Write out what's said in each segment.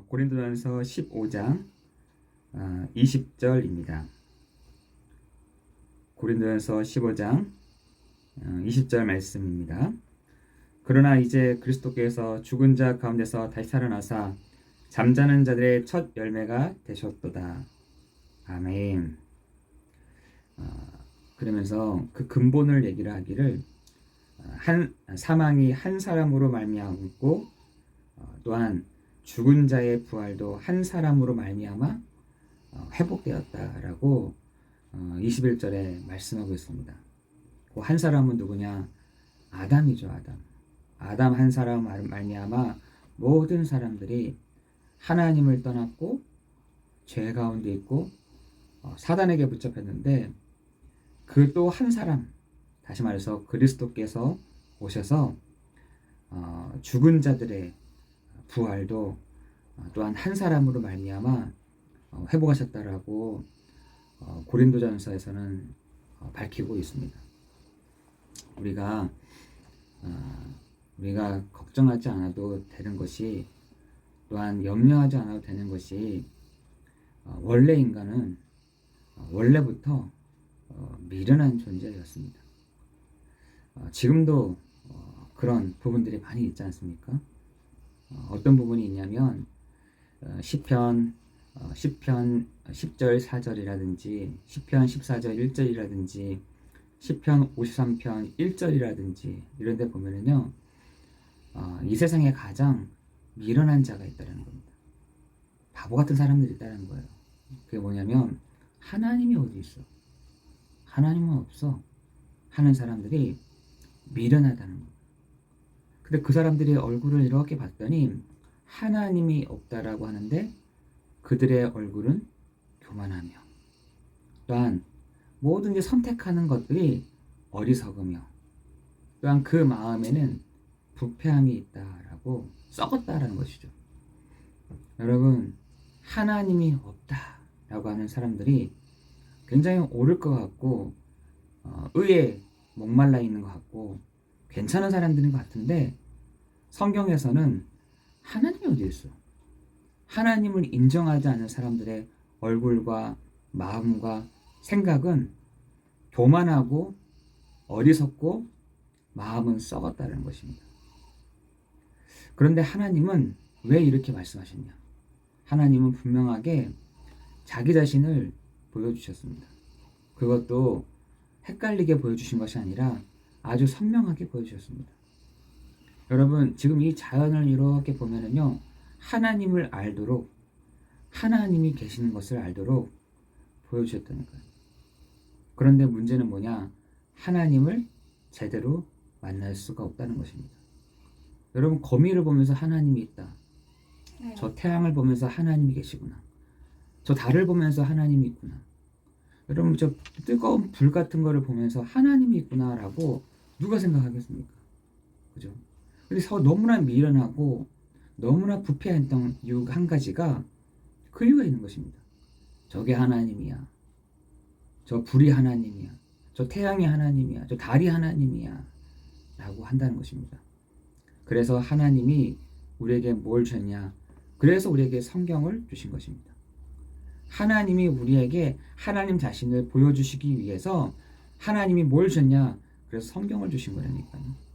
고린도전서 15장 20절입니다. 고린도전서 15장 20절 말씀입니다. 그러나 이제 그리스도께서 죽은 자 가운데서 다시 살아나사 잠자는 자들의 첫 열매가 되셨도다. 아멘. 그러면서 그 근본을 얘기를 하기를 사망이 한 사람으로 말미암고 또한 죽은 자의 부활도 한 사람으로 말미암아 회복되었다라고 21절에 말씀하고 있습니다. 그 한 사람은 누구냐? 아담이죠. 아담 한 사람 말미암아 모든 사람들이 하나님을 떠났고 죄 가운데 있고 사단에게 붙잡혔는데 그 또 한 사람, 다시 말해서 그리스도께서 오셔서 죽은 자들의 부활도 또한 한 사람으로 말미암아 회복하셨다라고 고린도전서에서는 밝히고 있습니다. 우리가 걱정하지 않아도 되는 것이, 또한 염려하지 않아도 되는 것이, 원래 인간은 원래부터 미련한 존재였습니다. 지금도 그런 부분들이 많이 있지 않습니까? 어떤 부분이 있냐면 시편 10절 4절이라든지 시편 14절 1절이라든지 시편 53편 1절이라든지 이런 데 보면은요, 이 세상에 가장 미련한 자가 있다는 겁니다. 바보 같은 사람들이 있다는 거예요. 그게 뭐냐면 하나님이 어디 있어? 하나님은 없어 하는 사람들이 미련하다는 거예요. 근데 그 사람들의 얼굴을 이렇게 봤더니 하나님이 없다라고 하는데 그들의 얼굴은 교만하며, 또한 뭐든지 선택하는 것들이 어리석으며, 또한 그 마음에는 부패함이 있다라고 썩었다라는 것이죠. 여러분, 하나님이 없다라고 하는 사람들이 굉장히 옳을 것 같고 의에 목말라 있는 것 같고 괜찮은 사람들인 것 같은데, 성경에서는 하나님이 어디 있어? 하나님을 인정하지 않는 사람들의 얼굴과 마음과 생각은 교만하고 어리석고 마음은 썩었다는 것입니다. 그런데 하나님은 왜 이렇게 말씀하셨냐? 하나님은 분명하게 자기 자신을 보여주셨습니다. 그것도 헷갈리게 보여주신 것이 아니라 아주 선명하게 보여주셨습니다. 여러분, 지금 이 자연을 이렇게 보면은요, 하나님을 알도록, 하나님이 계시는 것을 알도록 보여주셨다는 거예요. 그런데 문제는 뭐냐? 하나님을 제대로 만날 수가 없다는 것입니다. 여러분, 거미를 보면서 하나님이 있다. 네. 저 태양을 보면서 하나님이 계시구나. 저 달을 보면서 하나님이 있구나. 여러분, 저 뜨거운 불 같은 거를 보면서 하나님이 있구나라고 누가 생각하겠습니까? 그죠? 그래서 너무나 미련하고 너무나 부패했던 이유 한 가지가 그 이유가 있는 것입니다. 저게 하나님이야. 저 불이 하나님이야. 저 태양이 하나님이야. 저 달이 하나님이야. 라고 한다는 것입니다. 그래서 하나님이 우리에게 뭘 주셨냐? 그래서 우리에게 성경을 주신 것입니다. 하나님이 우리에게 하나님 자신을 보여주시기 위해서 하나님이 뭘 주셨냐? 그래서 성경을 주신 거라니까요.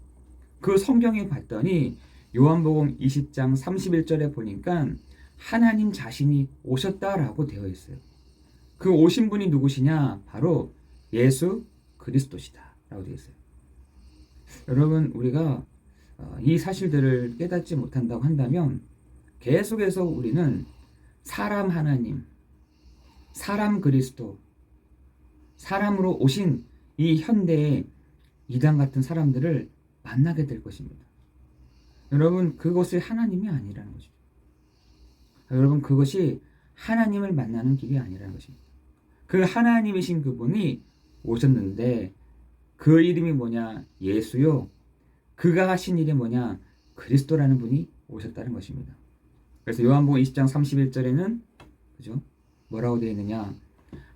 그 성경에 봤더니 요한복음 20장 31절에 보니까 하나님 자신이 오셨다라고 되어 있어요. 그 오신 분이 누구시냐? 바로 예수 그리스도시다 라고 되어 있어요. 여러분, 우리가 이 사실들을 깨닫지 못한다고 한다면 계속해서 우리는 사람 하나님, 사람 그리스도, 사람으로 오신 이 현대의 이단 같은 사람들을 만나게 될 것입니다. 여러분, 그것이 하나님이 아니라는 것이죠. 여러분, 그것이 하나님을 만나는 길이 아니라는 것입니다. 그 하나님이신 그분이 오셨는데 그 이름이 뭐냐? 예수요. 그가 하신 일이 뭐냐? 그리스도라는 분이 오셨다는 것입니다. 그래서 요한복음 20장 31절에는 그죠? 뭐라고 되어 있느냐?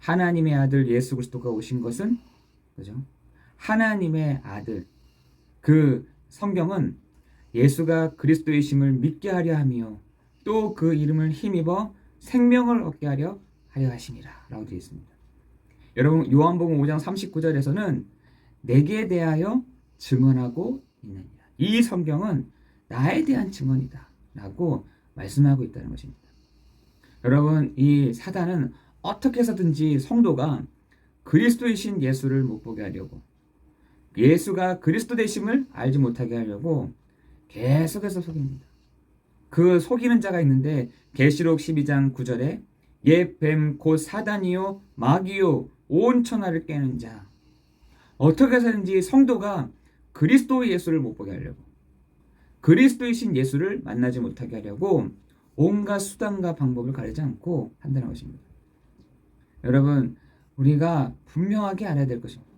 하나님의 아들 예수 그리스도가 오신 것은 그죠? 하나님의 아들. 그 성경은 예수가 그리스도이심을 믿게 하려 하며 또 그 이름을 힘입어 생명을 얻게 하려 하심이라 라고 되어 있습니다. 여러분 요한복음 5장 39절에서는 내게 대하여 증언하고 있느니라. 이 성경은 나에 대한 증언이다 라고 말씀하고 있다는 것입니다. 여러분 이 사단은 어떻게 해서든지 성도가 그리스도이신 예수를 못 보게 하려고, 예수가 그리스도 되심을 알지 못하게 하려고 계속해서 속입니다. 그 속이는 자가 있는데 계시록 12장 9절에 옛 뱀 곧 사단이요 마귀요 온 천하를 깨는 자, 어떻게 해서든지 성도가 그리스도 예수를 못 보게 하려고, 그리스도이신 예수를 만나지 못하게 하려고 온갖 수단과 방법을 가리지 않고 한다는 것입니다. 여러분 우리가 분명하게 알아야 될 것입니다.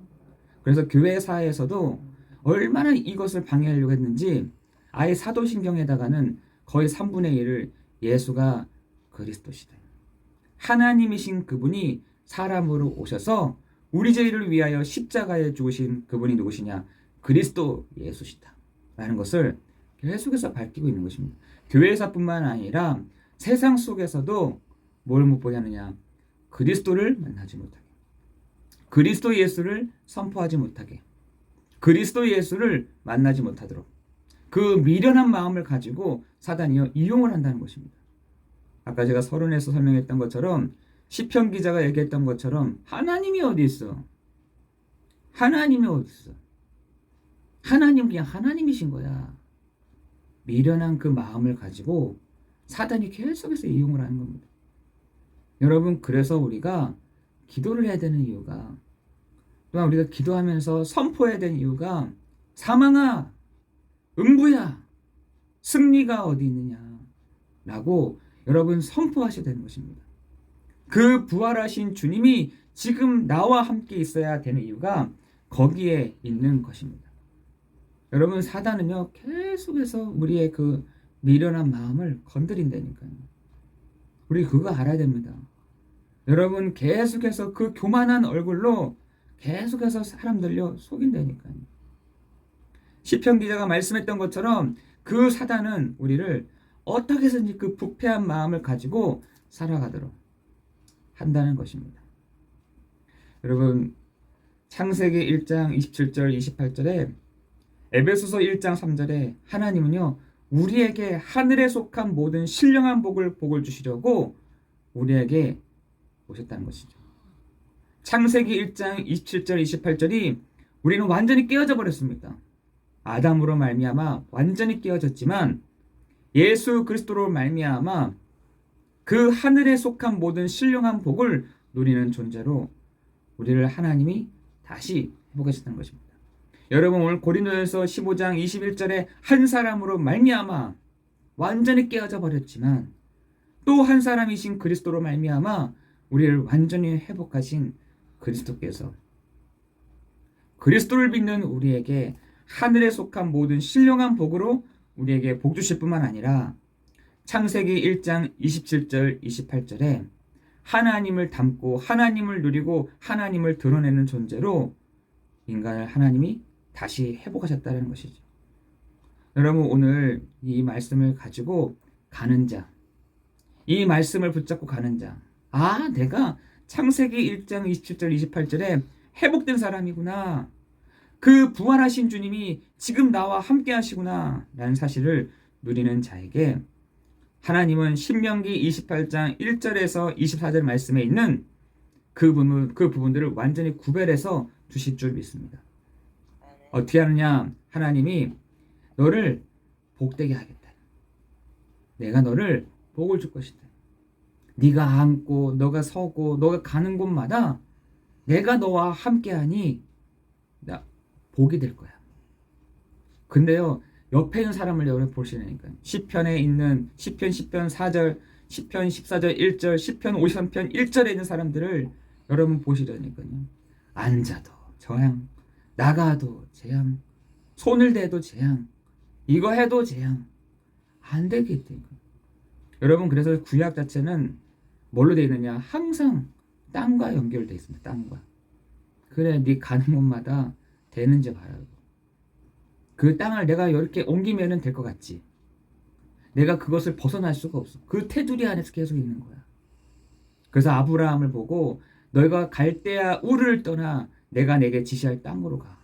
그래서 교회사에서도 얼마나 이것을 방해하려고 했는지 아예 사도신경에다가는 거의 3분의 1을 예수가 그리스도시다, 하나님이신 그분이 사람으로 오셔서 우리 죄를 위하여 십자가에 죽으신 그분이 누구시냐, 그리스도 예수시다 라는 것을 계속해서 밝히고 있는 것입니다. 교회사뿐만 아니라 세상 속에서도 뭘 못 보게 하느냐, 그리스도를 만나지 못하게, 그리스도 예수를 선포하지 못하게, 그리스도 예수를 만나지 못하도록 그 미련한 마음을 가지고 사단이요 이용을 한다는 것입니다. 아까 제가 서론에서 설명했던 것처럼 시편 기자가 얘기했던 것처럼 하나님이 어디 있어? 하나님이 어디 있어? 하나님 그냥 하나님이신 거야. 미련한 그 마음을 가지고 사단이 계속해서 이용을 하는 겁니다. 여러분 그래서 우리가 기도를 해야 되는 이유가, 또한 우리가 기도하면서 선포해야 되는 이유가 사망아 음부야 승리가 어디 있느냐 라고 여러분 선포하셔야 되는 것입니다. 그 부활하신 주님이 지금 나와 함께 있어야 되는 이유가 거기에 있는 것입니다. 여러분 사단은요 계속해서 우리의 그 미련한 마음을 건드린다니까요. 우리 그거 알아야 됩니다. 여러분 계속해서 그 교만한 얼굴로 계속해서 사람들요 속인다니까요. 시편 기자가 말씀했던 것처럼 그 사단은 우리를 어떻게 해서든지 그 부패한 마음을 가지고 살아가도록 한다는 것입니다. 여러분 창세기 1장 27절 28절에 에베소서 1장 3절에 하나님은요 우리에게 하늘에 속한 모든 신령한 복을 주시려고 우리에게 오셨다는 것이죠. 창세기 1장 27절 28절이 우리는 완전히 깨어져 버렸습니다. 아담으로 말미암아 완전히 깨어졌지만 예수 그리스도로 말미암아 그 하늘에 속한 모든 신령한 복을 누리는 존재로 우리를 하나님이 다시 회복하셨다는 것입니다. 여러분 오늘 고린도전서 15장 21절에 한 사람으로 말미암아 완전히 깨어져 버렸지만 또 한 사람이신 그리스도로 말미암아 우리를 완전히 회복하신 그리스도께서 그리스도를 믿는 우리에게 하늘에 속한 모든 신령한 복으로 우리에게 복 주실 뿐만 아니라 창세기 1장 27절 28절에 하나님을 닮고 하나님을 누리고 하나님을 드러내는 존재로 인간을 하나님이 다시 회복하셨다는 것이죠. 여러분 오늘 이 말씀을 가지고 가는 자, 이 말씀을 붙잡고 가는 자, 아 내가 창세기 1장 27절 28절에 회복된 사람이구나, 그 부활하신 주님이 지금 나와 함께 하시구나 라는 사실을 누리는 자에게 하나님은 신명기 28장 1절에서 24절 말씀에 있는 그 부분들을 완전히 구별해서 주실 줄 믿습니다. 어떻게 하느냐, 하나님이 너를 복되게 하겠다, 내가 너를 복을 줄 것이다, 네가 앉고 너가 서고 너가 가는 곳마다 내가 너와 함께하니 나 복이 될 거야. 근데요 옆에 있는 사람을 여러분 보시라니까요. 시편에 있는 시편 10편 4절, 시편 14절 1절, 시편 53편 1절에 있는 사람들을 여러분 보시라니까요. 앉아도 저양, 나가도 재앙, 손을 대도 재앙, 이거 해도 재앙, 안 되겠다니까. 여러분 그래서 구약 자체는 뭘로 되어 있느냐, 항상 땅과 연결되어 있습니다. 땅과. 그래 네 가는 곳마다 되는지 봐라고. 그 땅을 내가 이렇게 옮기면은 될 것 같지. 내가 그것을 벗어날 수가 없어. 그 테두리 안에서 계속 있는 거야. 그래서 아브라함을 보고 너희가 갈대아 우르를 떠나 내가 내게 지시할 땅으로 가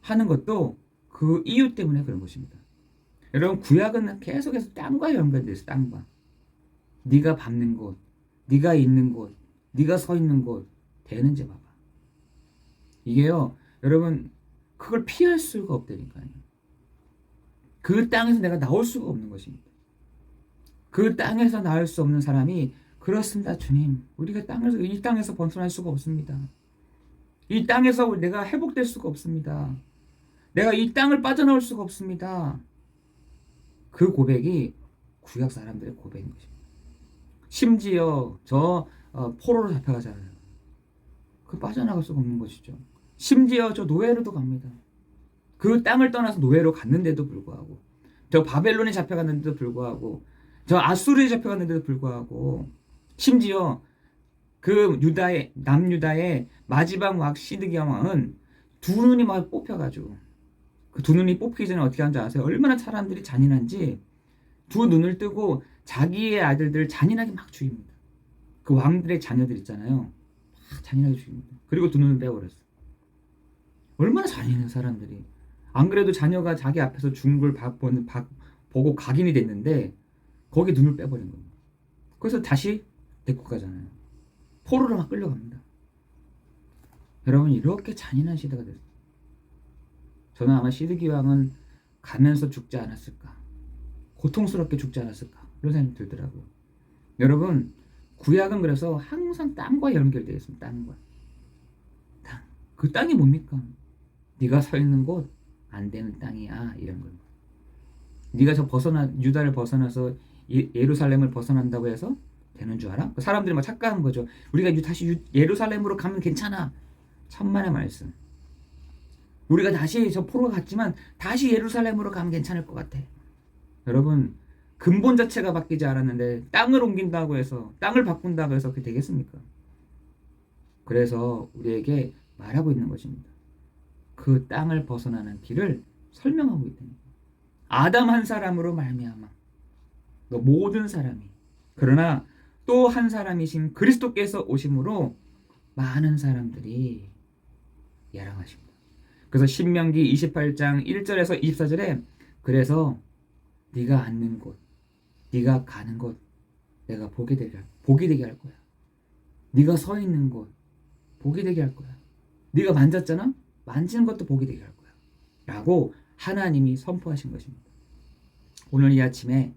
하는 것도 그 이유 때문에 그런 것입니다. 여러분, 구약은 계속해서 땅과 연결돼 있어. 땅과. 네가 밟는 곳, 네가 있는 곳, 네가 서 있는 곳 되는지 봐봐. 이게요, 여러분, 그걸 피할 수가 없다니까요. 그 땅에서 내가 나올 수가 없는 것입니다. 그 땅에서 나올 수 없는 사람이 그렇습니다, 주님. 우리가 이 땅에서 벗어날 수가 없습니다. 이 땅에서 내가 회복될 수가 없습니다. 내가 이 땅을 빠져나올 수가 없습니다. 그 고백이 구약 사람들의 고백인 것입니다. 심지어 포로로 잡혀가잖아요. 그 빠져나갈 수가 없는 것이죠. 심지어 저 노예로도 갑니다. 그 땅을 떠나서 노예로 갔는데도 불구하고, 저 바벨론에 잡혀갔는데도 불구하고, 저 아수르에 잡혀갔는데도 불구하고, 심지어 그 남유다의 마지막 왕 시드기야 왕은 두 눈이 막 뽑혀가지고, 그 두 눈이 뽑히기 전에 어떻게 하는지 아세요? 얼마나 사람들이 잔인한지 두 눈을 뜨고 자기의 아들들 잔인하게 막 죽입니다. 그 왕들의 자녀들 있잖아요. 막 잔인하게 죽입니다. 그리고 두 눈을 빼버렸어. 얼마나 잔인한 사람들이. 안 그래도 자녀가 자기 앞에서 죽은 걸 보고 각인이 됐는데 거기에 눈을 빼버린 겁니다. 그래서 다시 데리고 가잖아요. 포로로 막 끌려갑니다. 여러분, 이렇게 잔인한 시대가 됐어요. 저는 아마 시드기 왕은 가면서 죽지 않았을까, 고통스럽게 죽지 않았을까, 이런 생각이 들더라고요. 여러분, 구약은 그래서 항상 땅과 연결되어 있습니다. 땅과 땅. 그 땅이 뭡니까? 네가 서 있는 곳 안 되는 땅이야, 이런 겁니다. 네가 유다를 벗어나서 예루살렘을 벗어난다고 해서 되는 줄 알아? 사람들이 막 착각하는 거죠. 우리가 다시 예루살렘으로 가면 괜찮아. 천만의 말씀. 우리가 다시 저 포로가 갔지만 다시 예루살렘으로 가면 괜찮을 것 같아. 여러분, 근본 자체가 바뀌지 않았는데 땅을 옮긴다고 해서, 땅을 바꾼다고 해서 그게 되겠습니까? 그래서 우리에게 말하고 있는 것입니다. 그 땅을 벗어나는 길을 설명하고 있다는 거예요. 아담 한 사람으로 말미암아 모든 사람이, 그러나 또 한 사람이신 그리스도께서 오심으로 많은 사람들이 야랑하십니다. 그래서 신명기 28장 1절에서 24절에 그래서 네가 앉는 곳, 네가 가는 곳 내가 보게 되게 할 거야. 네가 서 있는 곳 보게 되게 할 거야. 네가 만졌잖아? 만지는 것도 보게 되게 할 거야. 라고 하나님이 선포하신 것입니다. 오늘 이 아침에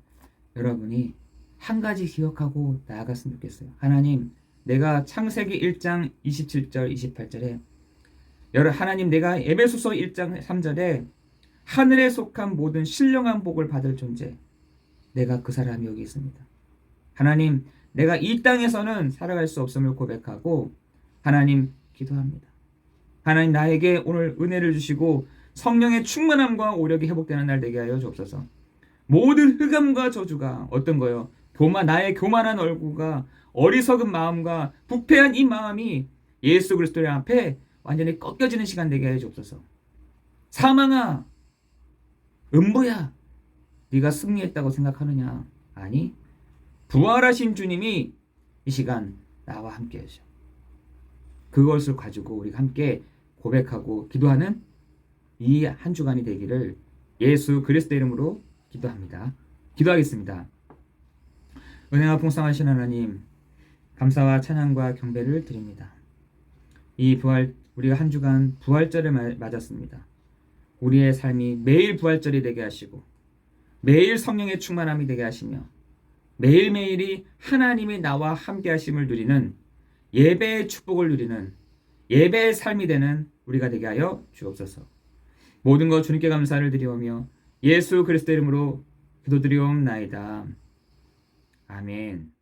여러분이 한 가지 기억하고 나아갔으면 좋겠어요. 하나님, 내가 창세기 1장 27절 28절에 하나님, 내가 에베소서 1장 3절에 하늘에 속한 모든 신령한 복을 받을 존재, 내가 그 사람이 여기 있습니다. 하나님, 내가 이 땅에서는 살아갈 수 없음을 고백하고 하나님 기도합니다. 하나님, 나에게 오늘 은혜를 주시고 성령의 충만함과 오력이 회복되는 날 되게 하여 주옵소서. 모든 흑암과 저주가 어떤 거요? 나의 교만한 얼굴과 어리석은 마음과 부패한 이 마음이 예수 그리스도의 앞에 완전히 꺾여지는 시간 되게 하여 주옵소서. 사망아, 음보야, 네가 승리했다고 생각하느냐? 아니, 부활하신 주님이 이 시간 나와 함께 하셔. 그것을 가지고 우리가 함께 고백하고 기도하는 이 한 주간이 되기를 예수 그리스도 이름으로 기도합니다. 기도하겠습니다. 은혜와 풍성하신 하나님, 감사와 찬양과 경배를 드립니다. 우리가 한 주간 부활절을 맞았습니다. 우리의 삶이 매일 부활절이 되게 하시고 매일 성령의 충만함이 되게 하시며 매일매일이 하나님이 나와 함께 하심을 누리는 예배의 축복을 누리는 예배의 삶이 되는 우리가 되게 하여 주옵소서. 모든 것 주님께 감사를 드리오며 예수 그리스도 이름으로 기도드리옵나이다. 아멘.